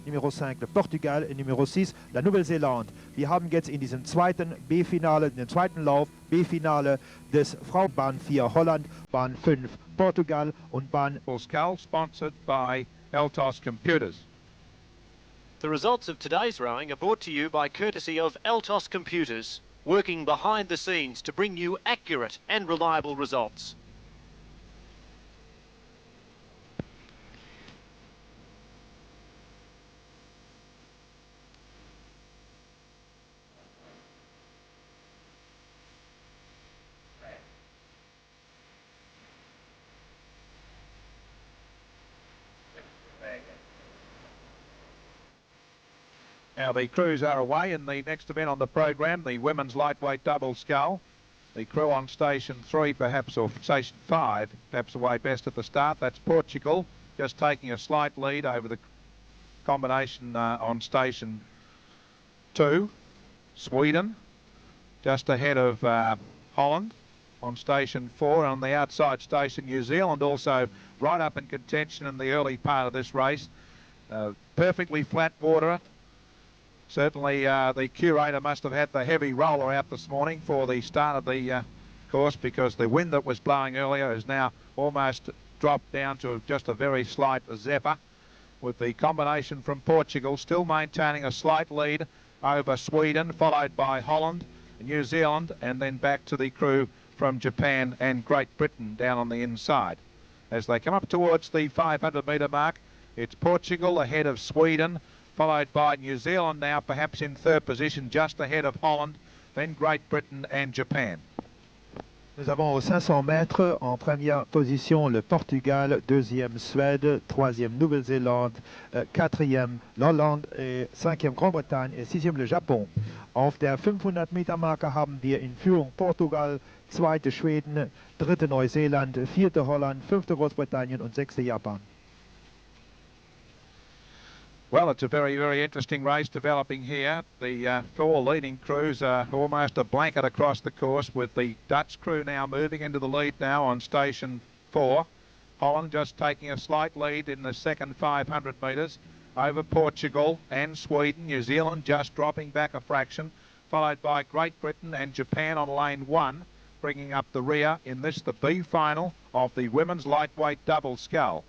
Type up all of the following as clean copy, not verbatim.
Numero 5 le Portugal und Numero 6 la Nouvelle-Zélande. Wir haben jetzt in diesem zweiten B-Finale, in dem zweiten Lauf, B-Finale des Frauenbahn 4 Holland, Bahn 5 Portugal und Bahn Sculls, sponsored by Lwt2x Computers. The results of today's rowing are brought to you by courtesy of Lwt2x Computers, working behind the scenes to bring you accurate and reliable results. Now the crews are away in the next event on the program, the women's lightweight double scull. The crew on station 3 perhaps, or station 5, perhaps away best at the start. That's Portugal, just taking a slight lead over the combination on station 2. Sweden, just ahead of Holland on station 4. On the outside station, New Zealand also right up in contention in the early part of this race. Perfectly flat water. Certainly the curator must have had the heavy roller out this morning for the start of the course, because the wind that was blowing earlier has now almost dropped down to just a very slight zephyr, with the combination from Portugal still maintaining a slight lead over Sweden, followed by Holland, New Zealand, and then back to the crew from Japan and Great Britain down on the inside. As they come up towards the 500 metre mark, it's Portugal ahead of Sweden, followed by New Zealand now perhaps in third position, just ahead of Holland, then Great Britain and Japan. Nous avons aux 500 mètres en première position le Portugal, deuxième Suède, troisième Nouvelle-Zélande, quatrième l'Hollande, cinquième Grande-Bretagne et sixième le Japon. Auf der 500 Meter Marke haben wir in Führung Portugal, zweite Schweden, dritte Neuseeland, vierte Holland, fünfte Großbritannien und sechste Japan. Well, it's a very, very interesting race developing here. The 4 leading crews are almost a blanket across the course, with the Dutch crew now moving into the lead now on station 4. Holland just taking a slight lead in the second 500 metres over Portugal and Sweden. New Zealand just dropping back a fraction, followed by Great Britain and Japan on lane 1, bringing up the rear in this, the B final of the women's lightweight double scull.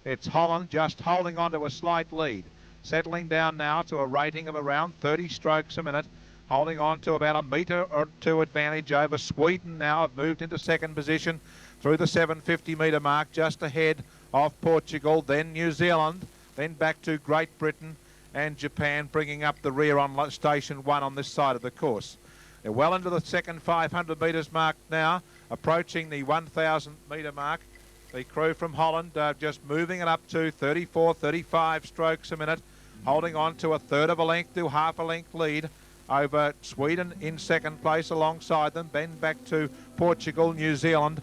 It's Holland just holding on to a slight lead, settling down now to a rating of around 30 strokes a minute, holding on to about a metre or 2 advantage over Sweden now. Have moved into second position through the 750 metre mark, just ahead of Portugal, then New Zealand, then back to Great Britain and Japan, bringing up the rear on station 1 on this side of the course. They're well into the second 500 metres mark now, approaching the 1,000 metre mark. The crew from Holland just moving it up to 34, 35 strokes a minute, holding on to a third of a length to half a length lead over Sweden in second place alongside them, then back to Portugal, New Zealand,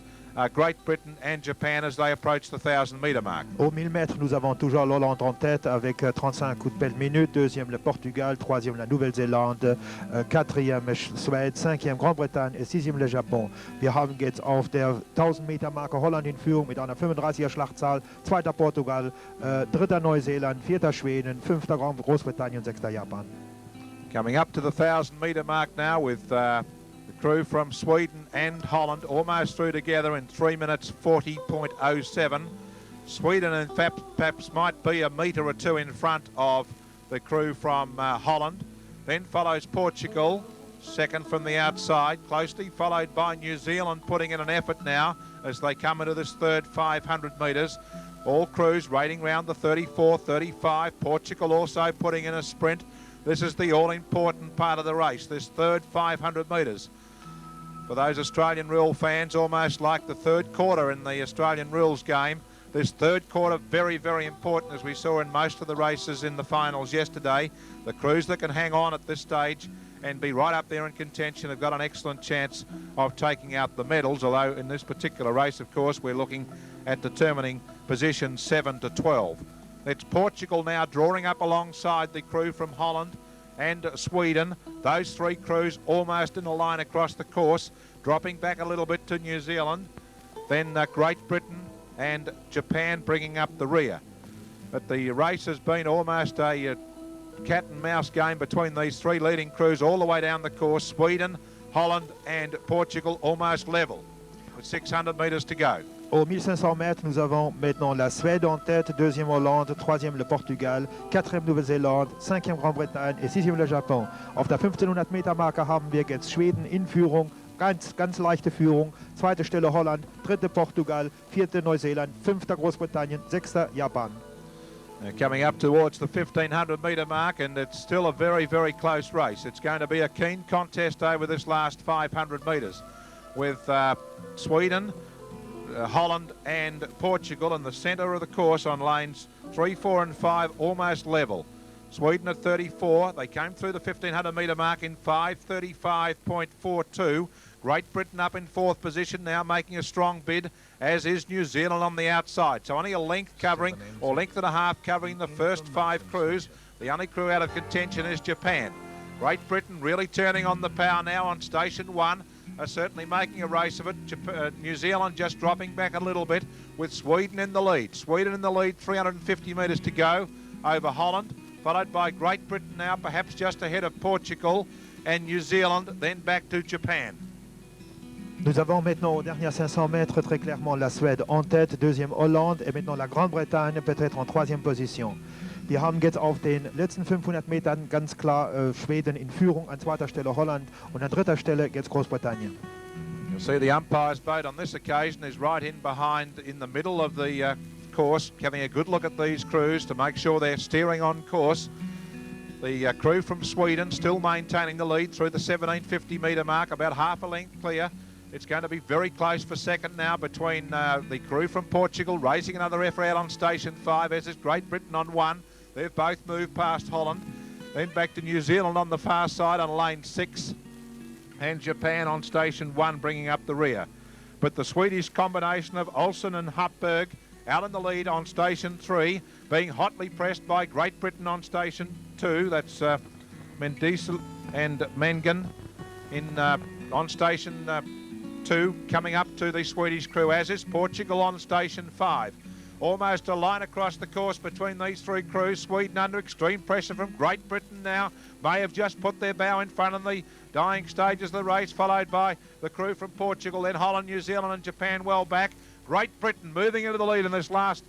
Great Britain and Japan as they approach the 1,000 metre mark. Aux 1000 mètres, nous avons toujours l'Hollande en tête avec 35 coups de pelle minute, deuxième le Portugal, troisième la Nouvelle-Zélande, quatrième Suède, cinquième Grande-Bretagne et sixième le Japon. Wir haben jetzt auf der 1000 Meter Marke Holland in Führung mit einer 35er Schlachtzahl, zweiter Portugal, dritter Neuseeland, vierter Schweden, fünfter Großbritannien, sechster Japan. Coming up to the 1,000 metre mark now with the crew from Sweden and Holland almost through together in 3 minutes 40.07. Sweden in fact perhaps might be a metre or 2 in front of the crew from Holland. Then follows Portugal, second from the outside, closely followed by New Zealand, putting in an effort now as they come into this third 500 metres. All crews rating round the 34, 35. Portugal also putting in a sprint. This is the all-important part of the race, this third 500 metres. For those Australian rule fans, almost like the third quarter in the Australian rules game. This third quarter very, very important, as we saw in most of the races in the finals yesterday. The crews that can hang on at this stage and be right up there in contention have got an excellent chance of taking out the medals, although in this particular race, of course, we're looking at determining position 7 to 12. It's Portugal now drawing up alongside the crew from Holland and Sweden. Those 3 crews almost in a line across the course, dropping back a little bit to New Zealand, then Great Britain and Japan bringing up the rear. But the race has been almost a cat and mouse game between these three leading crews all the way down the course. Sweden, Holland and Portugal almost level with 600 metres to go. Aux 1500 mètres, nous avons maintenant la Suède en tête, deuxième Hollande, troisième le Portugal, quatrième Nouvelle-Zélande, cinquième Grande-Bretagne et sixième le Japon. Auf der 1500 Meter Marke haben wir jetzt Schweden in Führung, ganz leichte Führung, zweite Stelle Holland, dritte Portugal, vierte Neuseeland, fünfter Großbritannien, sechster Japan. Coming up towards the 1500 metre mark, and it's still a very, very close race. It's going to be a keen contest over this last 500 metres with Sweden, Holland and Portugal in the centre of the course on lanes 3, 4 and 5 almost level. Sweden at 34, they came through the 1500 metre mark in 5:35.42. Great Britain up in fourth position now, making a strong bid, as is New Zealand on the outside. So only a length covering, or length and a half covering the first 5 crews. The only crew out of contention is Japan. Great Britain really turning on the power now on station 1. Are certainly making a race of it. New Zealand just dropping back a little bit with Sweden in the lead. Sweden in the lead, 350 metres to go over Holland, followed by Great Britain now, perhaps just ahead of Portugal and New Zealand, then back to Japan. Nous avons maintenant aux dernières 500 mètres très clairement la Suède en tête, deuxième Hollande et maintenant la Grande-Bretagne peut-être en troisième position. Wir haben jetzt auf den letzten 500 Metern ganz klar Schweden in Führung, an zweiter Stelle Holland und an dritter Stelle jetzt Großbritannien. You'll see the umpire's boat on this occasion is right in behind in the middle of the course, having a good look at these crews to make sure they're steering on course. The crew from Sweden still maintaining the lead through the 1750 metre mark, about half a length clear. It's going to be very close for second now between the crew from Portugal, raising another effort out on station 5, as is Great Britain on 1. They've both moved past Holland. Then back to New Zealand on the far side on lane 6. And Japan on station 1 bringing up the rear. But the Swedish combination of Olsen and Hupberg out in the lead on station 3, being hotly pressed by Great Britain on station 2. That's Mendiesel and Mengen on station 2, coming up to the Swedish crew, as is Portugal on station 5. Almost a line across the course between these three crews. Sweden under extreme pressure from Great Britain now. May have just put their bow in front in the dying stages of the race, followed by the crew from Portugal, then Holland, New Zealand and Japan well back. Great Britain moving into the lead in this last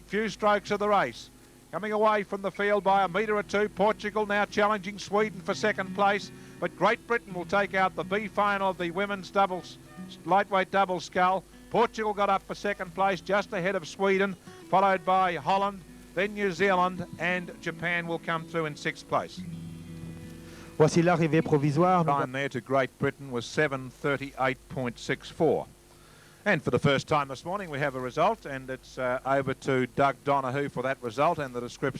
few strokes of the race. Coming away from the field by a metre or two. Portugal now challenging Sweden for second place. But Great Britain will take out the B final of the women's lightweight double scull. Portugal got up for second place, just ahead of Sweden, followed by Holland, then New Zealand, and Japan will come through in 6th place. Voici l'arrivée provisoire. Time there to Great Britain was 7:38.64. And for the first time this morning we have a result, and it's over to Doug Donahue for that result and the description.